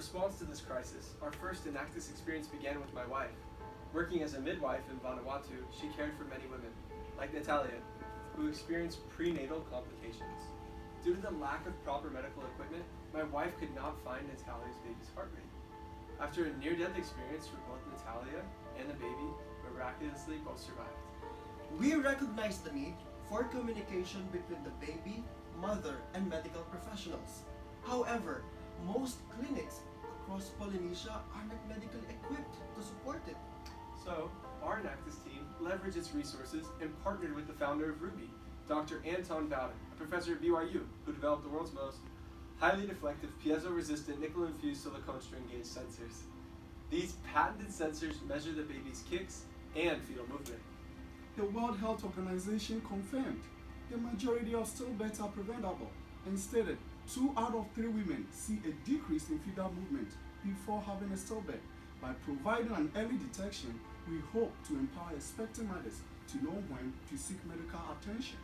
response to this crisis, our first Enactus experience began with my wife. Working as a midwife in Vanuatu, she cared for many women, like Natalia, who experienced prenatal complications. Due to the lack of proper medical equipment, my wife could not find Natalia's baby's heart rate. After a near-death experience for both Natalia and the baby, miraculously both survived. We recognize the need for communication between the baby, mother, and medical professionals. However, most clinics across Polynesia are not medically equipped to support it. So, our Enactus team leveraged its resources and partnered with the founder of Ruby, Dr. Anton Bowden, a professor at BYU, who developed the world's most highly deflective piezo-resistant nickel-infused silicone string gauge sensors. These patented sensors measure the baby's kicks and fetal movement. The World Health Organization confirmed the majority of stillbirths are preventable and stated 2 out of 3 women see a decrease in fetal movement before having a stillbirth. By providing an early detection, we hope to empower expecting mothers to know when to seek medical attention.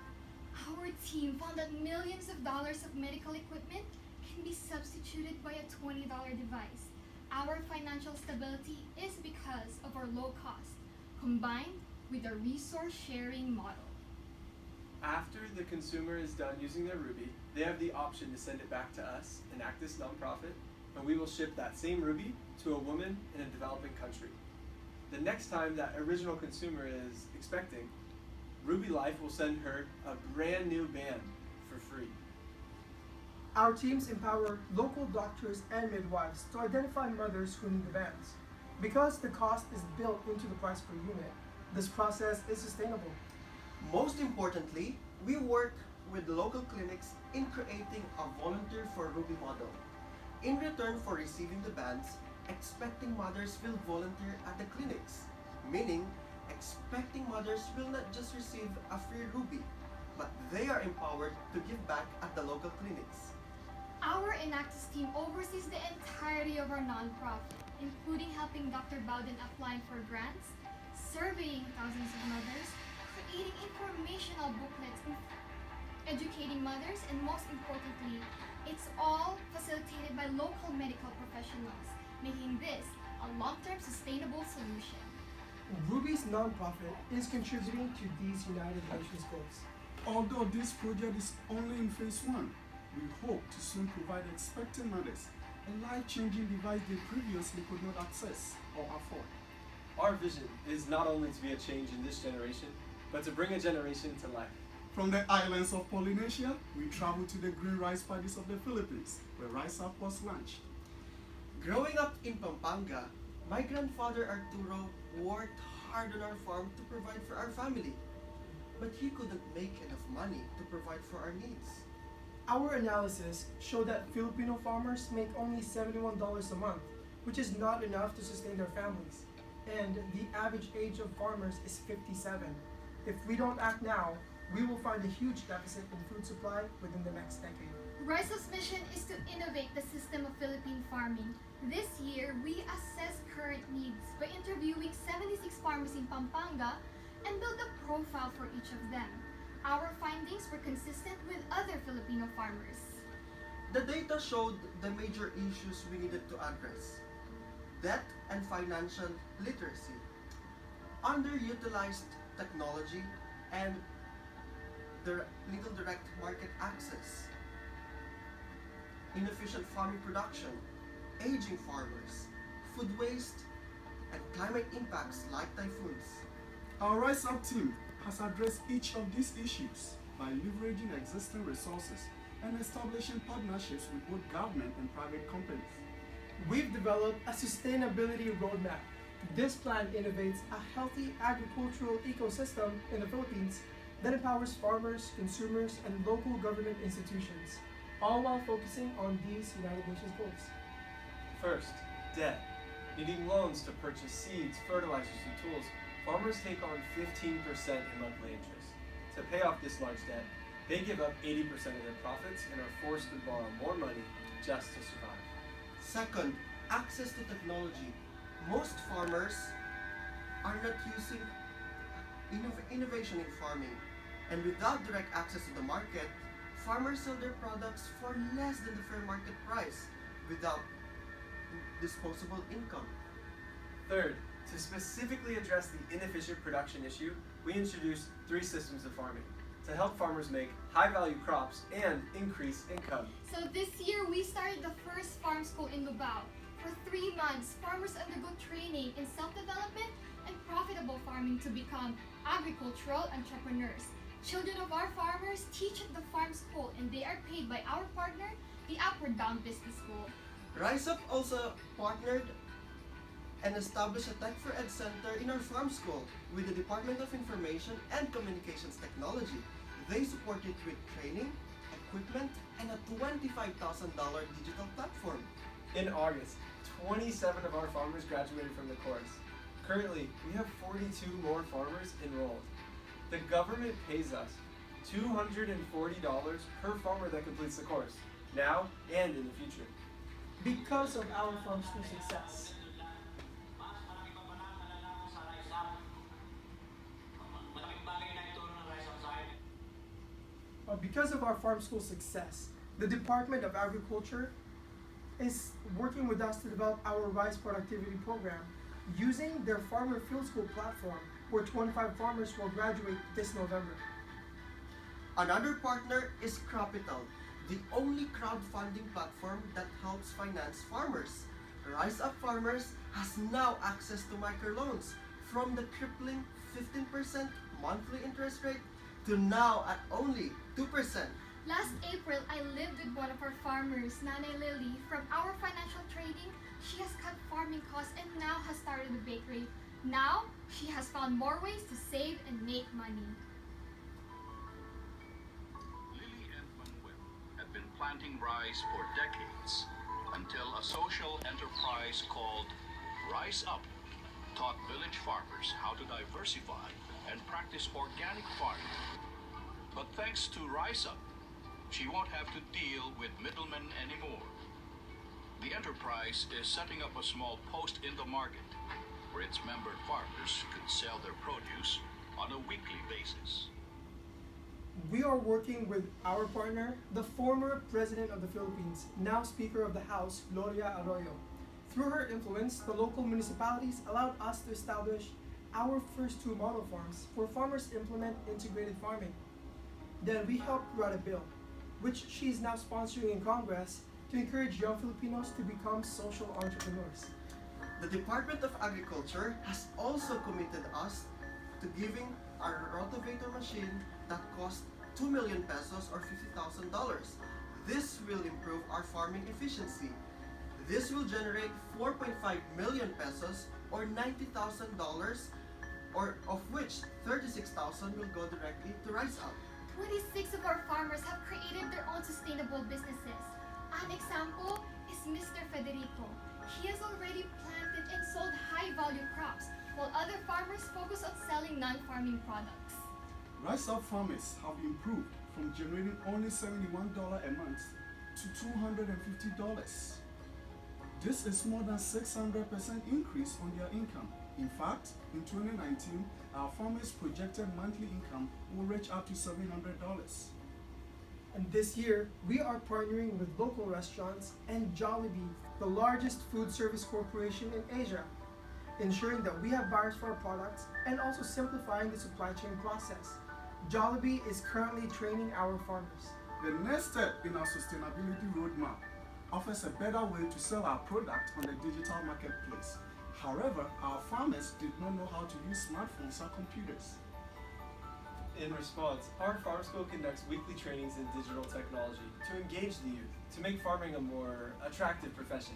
Our team found that millions of dollars of medical equipment can be substituted by a $20 device. Our financial stability is because of our low cost, combined with a resource sharing model. After the consumer is done using their Ruby, they have the option to send it back to us, Enactus nonprofit, and we will ship that same Ruby to a woman in a developing country. The next time that original consumer is expecting, Ruby Life will send her a brand new band for free. Our teams empower local doctors and midwives to identify mothers who need the bands. Because the cost is built into the price per unit, this process is sustainable. Most importantly, we work with local clinics in creating a volunteer for Ruby model. In return for receiving the bands, expecting mothers will volunteer at the clinics, meaning expecting mothers will not just receive a free Ruby, but they are empowered to give back at the local clinics. Our Enactus team oversees the entirety of our nonprofit, including helping Dr. Bowden applying for grants, surveying thousands of mothers, creating informational booklets, educating mothers, and most importantly, it's all facilitated by local medical professionals, making this a long-term sustainable solution. Ruby's nonprofit is contributing to these United Nations goals. Although this project is only in phase 1, we hope to soon provide expecting mothers a life-changing device they previously could not access or afford. Our vision is not only to be a change in this generation, but to bring a generation to life. From the islands of Polynesia, we travel to the green rice paddies of the Philippines, where Rice Up was launched. Growing up in Pampanga, my grandfather Arturo worked hard on our farm to provide for our family, but he couldn't make enough money to provide for our needs. Our analysis showed that Filipino farmers make only $71 a month, which is not enough to sustain their families. And the average age of farmers is 57. If we don't act now, we will find a huge deficit in food supply within the next decade. Rice Up's mission is to innovate the system of Philippine farming. This year, we assess current needs by interviewing 76 farmers in Pampanga and build a profile for each of them. Our findings were consistent with other Filipino farmers. The data showed the major issues we needed to address: debt and financial literacy, underutilized technology, and little direct market access, inefficient farming production, aging farmers, food waste, and climate impacts like typhoons. Our Rise Up team has addressed each of these issues by leveraging existing resources and establishing partnerships with both government and private companies. We've developed a sustainability roadmap. This plan innovates a healthy agricultural ecosystem in the Philippines that empowers farmers, consumers, and local government institutions, all while focusing on these United Nations goals. First, debt. Needing loans to purchase seeds, fertilizers, and tools, farmers take on 15% in monthly interest. To pay off this large debt, they give up 80% of their profits and are forced to borrow more money just to survive. Second, access to technology. Most farmers are not using innovation in farming, and without direct access to the market, farmers sell their products for less than the fair market price without disposable income. Third, to specifically address the inefficient production issue, we introduced 3 systems of farming to help farmers make high-value crops and increase income. So this year, we started the first farm school in Lubao. For 3 months, farmers undergo training in self-development and profitable farming to become agricultural entrepreneurs. Children of our farmers teach at the farm school and they are paid by our partner, the Upward Bound Business School. Rise Up also partnered and established a Tech for Ed Center in our farm school with the Department of Information and Communications Technology. They support it with training, equipment, and a $25,000 digital platform. In August, 27 of our farmers graduated from the course. Currently, we have 42 more farmers enrolled. The government pays us $240 per farmer that completes the course, now and in the future. Because of our farm school success, the Department of Agriculture is working with us to develop our rice productivity program using their Farmer Field School platform, where 25 farmers will graduate this November. Another partner is Capital, the only crowdfunding platform that helps finance farmers. Rise Up Farmers has now access to microloans from the crippling 15% monthly interest rate to now at only 2%. Last April, I lived with one of our farmers, Nanay Lily. From our financial trading, she has cut farming costs and now has started a bakery. Now, she has found more ways to save and make money. Lily and Manuel have been planting rice for decades until a social enterprise called Rise Up taught village farmers how to diversify and practice organic farming. But thanks to Rise Up, she won't have to deal with middlemen anymore. The enterprise is setting up a small post in the market where its member farmers could sell their produce on a weekly basis. We are working with our partner, the former President of the Philippines, now Speaker of the House, Gloria Arroyo. Through her influence, the local municipalities allowed us to establish our first 2 model farms where farmers implement integrated farming. Then we helped write a bill, which she is now sponsoring in Congress, to encourage young Filipinos to become social entrepreneurs. The Department of Agriculture has also committed us to giving our rotavator machine that cost 2 million pesos or $50,000. This will improve our farming efficiency. This will generate 4.5 million pesos or $90,000, or of which 36,000 will go directly to Rise Up. 26 of our farmers have created their own sustainable businesses. An example is Mr. Federico. He has already planted and sold high-value crops, while other farmers focus on selling non-farming products. Rise Up farmers have improved from generating only $71 a month to $250. This is more than 600% increase on their income. In fact, in 2019, our farmers' projected monthly income will reach up to $700. And this year, we are partnering with local restaurants and Jollibee, the largest food service corporation in Asia, ensuring that we have buyers for our products and also simplifying the supply chain process. Jollibee is currently training our farmers. The next step in our sustainability roadmap offers a better way to sell our product on the digital marketplace. However, our farmers did not know how to use smartphones or computers. In response, our farm school conducts weekly trainings in digital technology to engage the youth, to make farming a more attractive profession.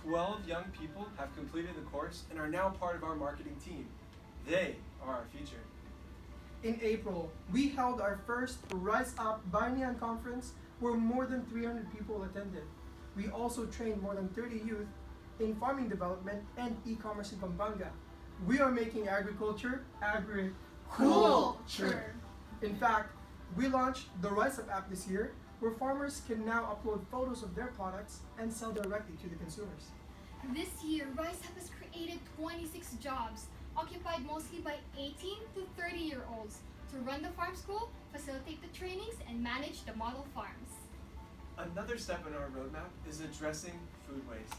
12 young people have completed the course and are now part of our marketing team. They are our future. In April, we held our first Rise Up Bayanihan Conference where more than 300 people attended. We also trained more than 30 youth in farming development and e-commerce in Pampanga. We are making agriculture Culture. In fact, we launched the Rise Up app this year, where farmers can now upload photos of their products and sell directly to the consumers. This year, Rise Up has created 26 jobs, occupied mostly by 18 to 30-year-olds, to run the farm school, facilitate the trainings, and manage the model farms. Another step in our roadmap is addressing food waste.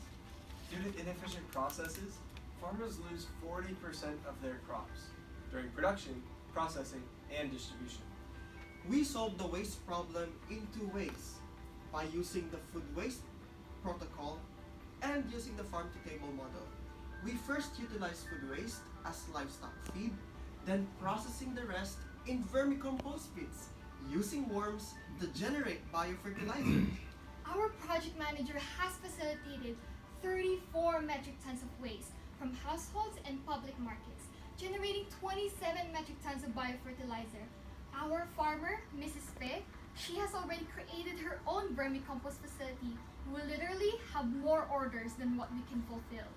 Due to inefficient processes, farmers lose 40% of their crops during production, processing, and distribution. We solve the waste problem in two ways: by using the food waste protocol and using the farm to table model. We first utilize food waste as livestock feed, then processing the rest in vermicompost pits, using worms to generate biofertilizer. Our project manager has facilitated 34 metric tons of waste from households and public markets, generating 27 metric tons of biofertilizer. Our farmer, Mrs. Fe, she has already created her own vermicompost facility. We literally have more orders than what we can fulfill.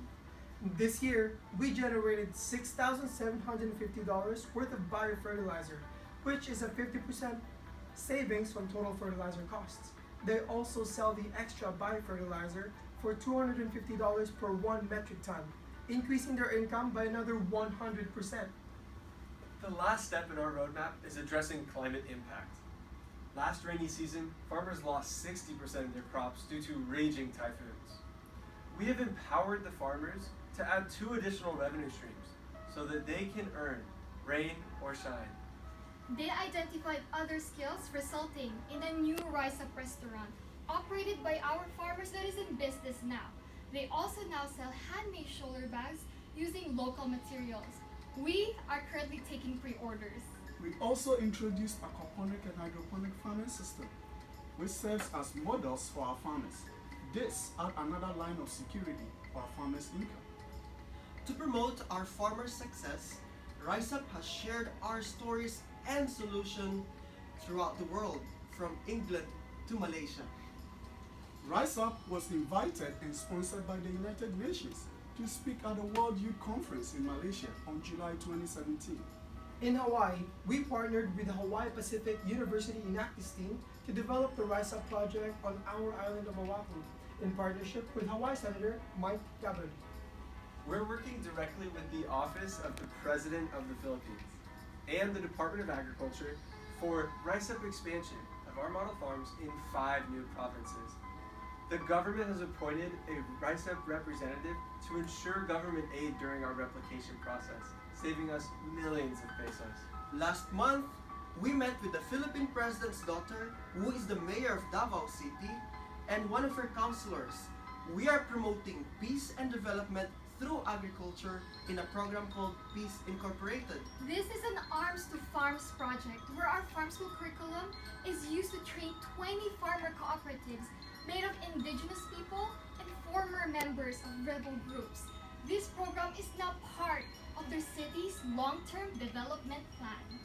This year, we generated $6,750 worth of biofertilizer, which is a 50% savings from total fertilizer costs. They also sell the extra biofertilizer for $250 per 1 metric ton, increasing their income by another 100%. The last step in our roadmap is addressing climate impact. Last rainy season, farmers lost 60% of their crops due to raging typhoons. We have empowered the farmers to add 2 additional revenue streams so that they can earn rain or shine. They identified other skills resulting in a new Rise Up restaurant operated by our farmers that is in business now. They also now sell handmade shoulder bags using local materials. We are currently taking pre-orders. We also introduced aquaponic and hydroponic farming system, which serves as models for our farmers. This adds another line of security for our farmers' income. To promote our farmers' success, Rise Up has shared our stories and solutions throughout the world, from England to Malaysia. Rise Up was invited and sponsored by the United Nations to speak at the World Youth Conference in Malaysia on July 2017. In Hawaii, we partnered with the Hawaii Pacific University Enactus team to develop the Rise Up project on our island of Oahu in partnership with Hawaii Senator Mike Gabbard. We're working directly with the Office of the President of the Philippines and the Department of Agriculture for Rise Up expansion of our model farms in 5 new provinces. The government has appointed a Rise Up representative to ensure government aid during our replication process, saving us millions of pesos. Last month, we met with the Philippine President's daughter, who is the mayor of Davao City, and one of her councilors. We are promoting peace and development through agriculture in a program called Peace Incorporated. This is an Arms to Farms project where our farm school curriculum is used to train 20 farmer cooperatives made of indigenous people and former members of rebel groups. This program is now part of their city's long-term development plan.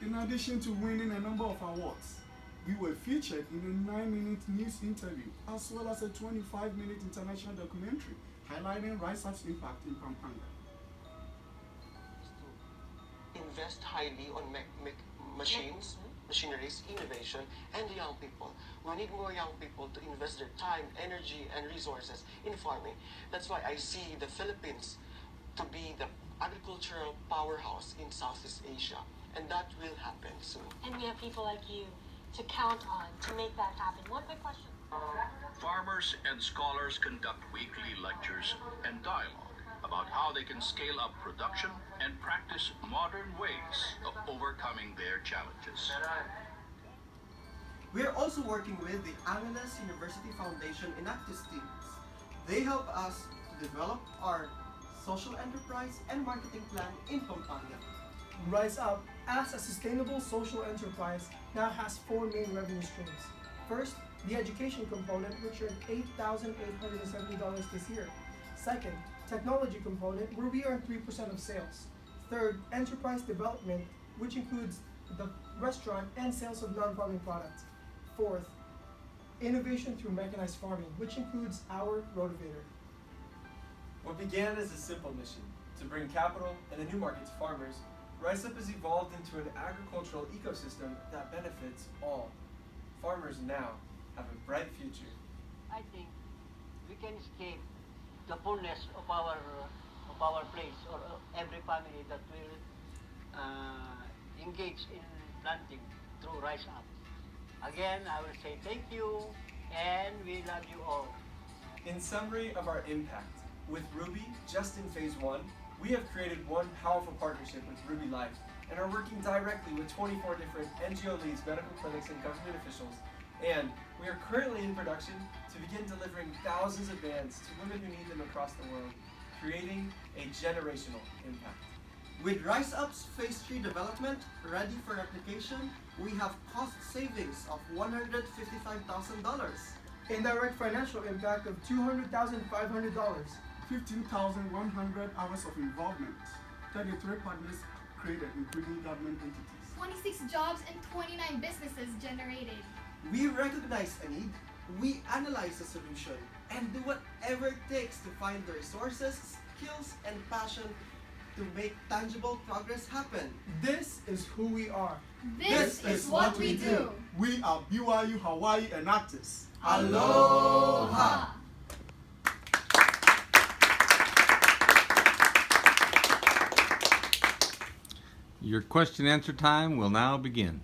In addition to winning a number of awards, we were featured in a 9-minute news interview as well as a 25-minute international documentary highlighting Rise Up's impact in Pampanga. Invest highly on machines, machineries, innovation, and the young people. We need more young people to invest their time, energy, and resources in farming. That's why I see the Philippines to be the agricultural powerhouse in Southeast Asia, and that will happen soon. And we have people like you to count on to make that happen. One quick question. Farmers and scholars conduct weekly lectures and dialogue about how they can scale up production and practice modern ways of overcoming their challenges. We are also working with the Angeles University Foundation Enactus teams. They help us to develop our social enterprise and marketing plan in Pampanga. Rise Up, as a sustainable social enterprise, now has 4 main revenue streams. First, the education component, which earned $8,870 this year. Second, technology component, where we earn 3% of sales. Third, enterprise development, which includes the restaurant and sales of non-farming products. Fourth, innovation through mechanized farming, which includes our rotavator. What began as a simple mission to bring capital and a new market to farmers, Rise Up has evolved into an agricultural ecosystem that benefits all. Farmers now have a bright future. I think we can escape the fullness of our place, or every family that will engage in planting through Rise Up. Again, I will say thank you, and we love you all. In summary of our impact, With Ruby, just in phase 1, we have created one powerful partnership with Ruby Life and are working directly with 24 different NGO leads, medical clinics, and government officials. And we are currently in production to begin delivering thousands of bands to women who need them across the world, creating a generational impact. With Rise Up's Phase 3 development ready for application, we have cost savings of $155,000. Indirect financial impact of $200,500. 15,100 hours of involvement. 33 partners created, including government entities. 26 jobs and 29 businesses generated. We recognize a need, we analyze a solution, and do whatever it takes to find the resources, skills, and passion to make tangible progress happen. This is who we are. This is what we do. We are BYU Hawaii Enactus. Aloha! Your question answer time will now begin.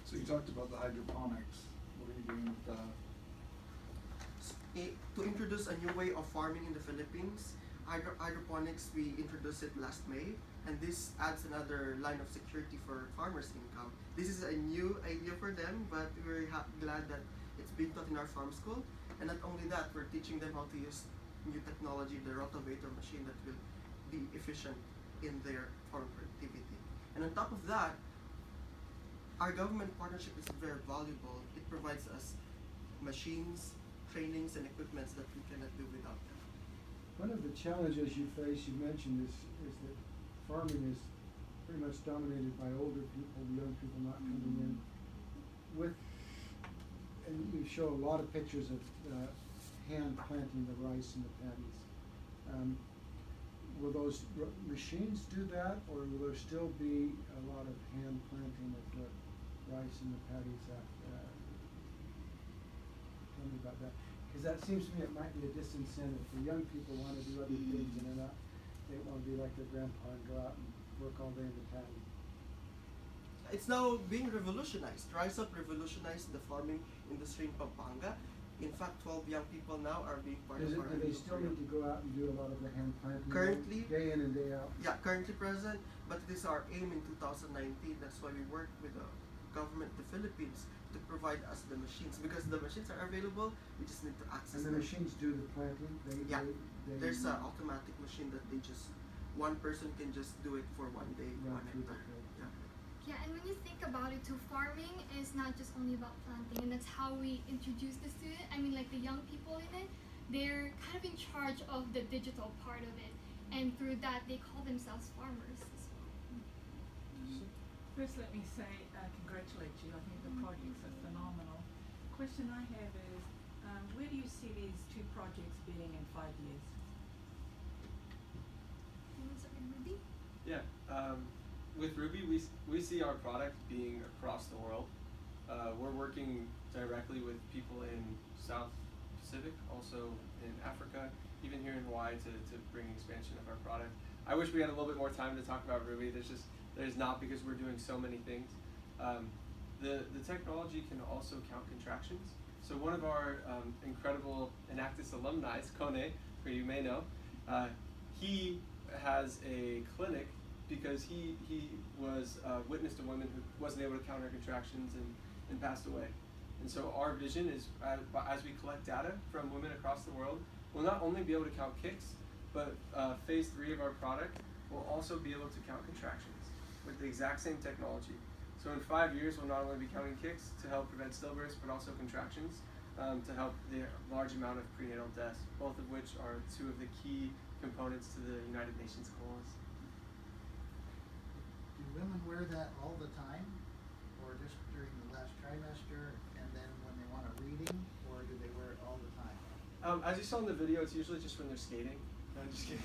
So you talked about the hydroponics. What are you doing with that? To introduce a new way of farming in the Philippines, hydroponics, we introduced it last May, and this adds another line of security for farmers' income. This is a new idea for them, but we're glad that it's being taught in our farm school. And not only that, we're teaching them how to use new technology, the rotavator machine that will be efficient in their farm productivity. And on top of that, our government partnership is very valuable. It provides us machines, trainings, and equipments that we cannot do without them. One of the challenges you face, you mentioned, is that farming is pretty much dominated by older people, young people not coming in. And you show a lot of pictures of hand planting the rice in the paddies. Will those machines do that, or will there still be a lot of hand planting of the rice in the paddies? Tell me about that. Because that seems to me it might be a disincentive for young people want to do other things and they want to be like their grandpa and go out and work all day in the paddy. It's now being revolutionized. Rise Up revolutionized the farming industry in Pampanga. In fact, 12 young people now are being part of our Do they still need to go out and do a lot of the hand planting? Currently, day in and day out? Yeah, currently present, but it is our aim in 2019. That's why we work with the government of the Philippines to provide us the machines, because the machines are available, we just need to access them. And the machines do the planting? There's an automatic machine that one person can just do it for 1 day, 1 hectare. Yeah, and when you think about it too, farming is not just only about planting, and that's how we introduce the student. I mean, like the young people in it, they're kind of in charge of the digital part of it, and through that, they call themselves farmers as well. First, let me say congratulate you. I think the projects are phenomenal. Question I have is, where do you see these two projects being in 5 years? Ruby? Yeah. With Ruby, we see our product being across the world. We're working directly with people in South Pacific, also in Africa, even here in Hawaii to bring expansion of our product. I wish we had a little bit more time to talk about Ruby. There's not, because we're doing so many things. The technology can also count contractions. So one of our incredible Enactus alumni, Kone, who you may know, he has a clinic because he was witnessed a woman who wasn't able to count her contractions and passed away. And so our vision is, as we collect data from women across the world, we'll not only be able to count kicks, but phase 3 of our product will also be able to count contractions with the exact same technology. So in 5 years, we'll not only be counting kicks to help prevent stillbirths, but also contractions to help the large amount of prenatal deaths, both of which are 2 of the key components to the United Nations goals. Do women wear that all the time, or just during the last trimester, and then when they want a reading, or do they wear it all the time? As you saw in the video, it's usually just when they're skating. No, I'm just kidding.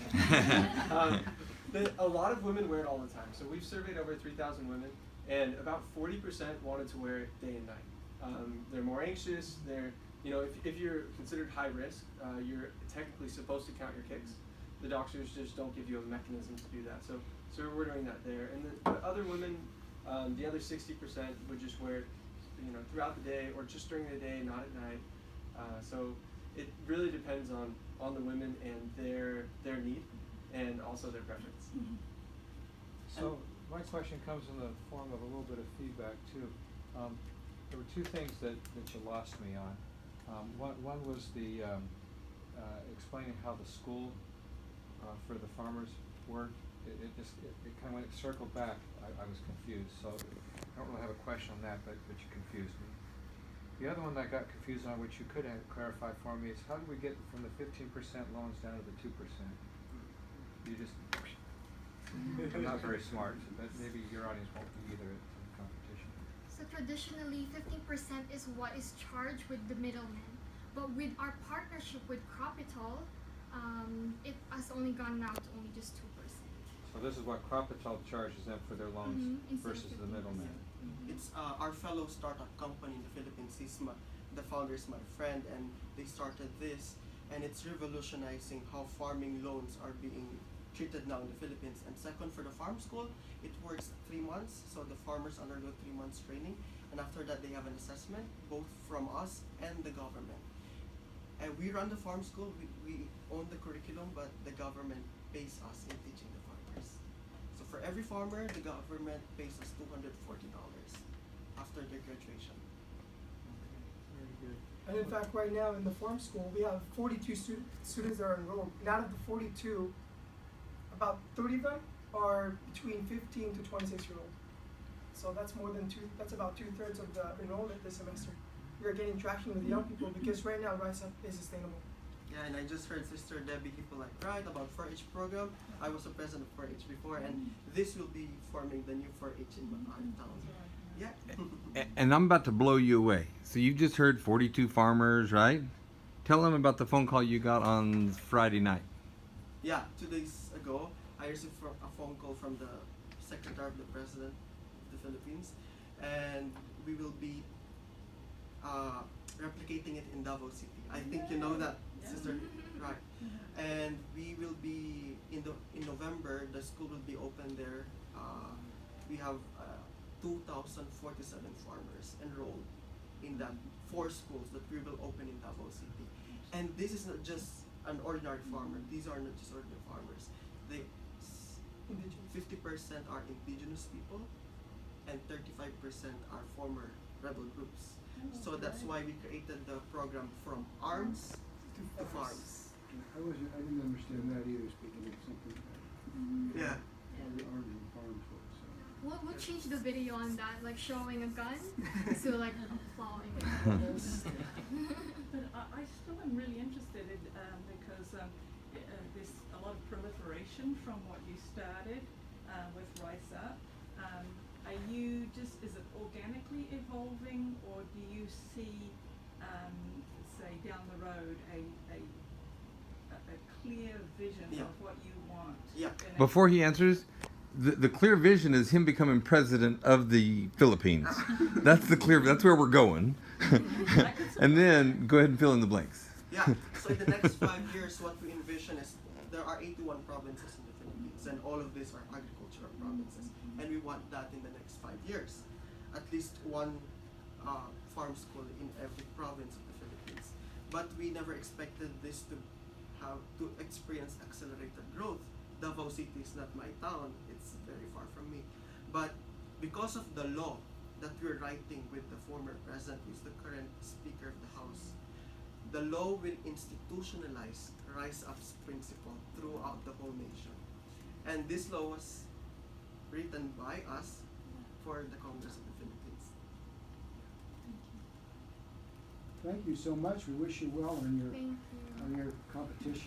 A lot of women wear it all the time. So we've surveyed over 3,000 women, and about 40% wanted to wear it day and night. They're more anxious. If you're considered high risk, you're technically supposed to count your kicks. The doctors just don't give you a mechanism to do that. So we're doing that there. And the other women, the other 60% would just wear it, throughout the day or just during the day, not at night. So it really depends on the women and their need and also their preference. So my question comes in the form of a little bit of feedback too. There were two things that you lost me on. One was the explaining how the school for the farmers worked. It kind of went circled back. I was confused. So I don't really have a question on that, but you confused me. The other one that I got confused on, which you could have clarified for me, is how do we get from the 15% loans down to the 2%? You just, I'm not very smart, but maybe your audience won't be either at the competition. So traditionally, 15% is what is charged with the middleman. But with our partnership with Cropital, it has only gone now to only just 2%. So this is what Cropital charges them for their loans versus the middleman. It's our fellow startup company in the Philippines. The founder is my friend, and they started this, and it's revolutionizing how farming loans are being treated now in the Philippines. And second, for the farm school, it works 3 months, so the farmers undergo 3 months training, and after that they have an assessment, both from us and the government. And we run the farm school, we own the curriculum, but the government pays us in teaching the farmers. So for every farmer, the government pays us $240 after their graduation. Very good. And in fact, right now in the farm school, we have 42 students that are enrolled. And out of the 42, about 30 of them are between 15 to 26-year-old. So that's more than that's about 2/3 of the enrollment this semester. We are getting traction with the young people because right now Rise Up is sustainable. Yeah, and I just heard Sister Debbie Hippolyte right about 4-H program. I was a president of 4-H before, and this will be forming the new 4-H in our town. Yeah. And I'm about to blow you away. So you just heard 42 farmers, right? Tell them about the phone call you got on Friday night. Yeah, 2 days ago, I received a phone call from the Secretary of the President of the Philippines, and we will be replicating it in Davao City. I think you know that, Sister, right? And we will be in November. The school will be open there. We have 2,047 farmers enrolled in that 4 schools that we will open in Davao City. And this is not just an ordinary farmer. These are not just ordinary farmers. 50% are indigenous people, and 35% are former rebel groups. So that's why we created the program from arms to farms. I didn't understand that either, speaking of something like Yeah. all the arms and farms folks. So. We'll change the video on that, like showing a gun to like plowing. But I still am really interested in, because there's a lot of proliferation from what you started with Rise Up. Are you is it organically evolving, or do you see, say, down the road a clear vision of what you want? Yeah. Before he answers, the clear vision is him becoming president of the Philippines. That's where we're going. And then go ahead and fill in the blanks. Yeah, so in the next 5 years, what we envision is there are 81 provinces in the Philippines, and all of these are agricultural provinces. And we want that in the next 5 years. At least one farm school in every province of the Philippines. But we never expected this to experience accelerated growth. Davao City is not my town, it's very far from me. But because of the law that we're writing with the former president, who's the current Speaker of the House, the law will institutionalize Rise Up's principle throughout the whole nation. And this law was written by us for the Congress of the Philippines. Thank you so much. We wish you well on your Thank you. on your competition.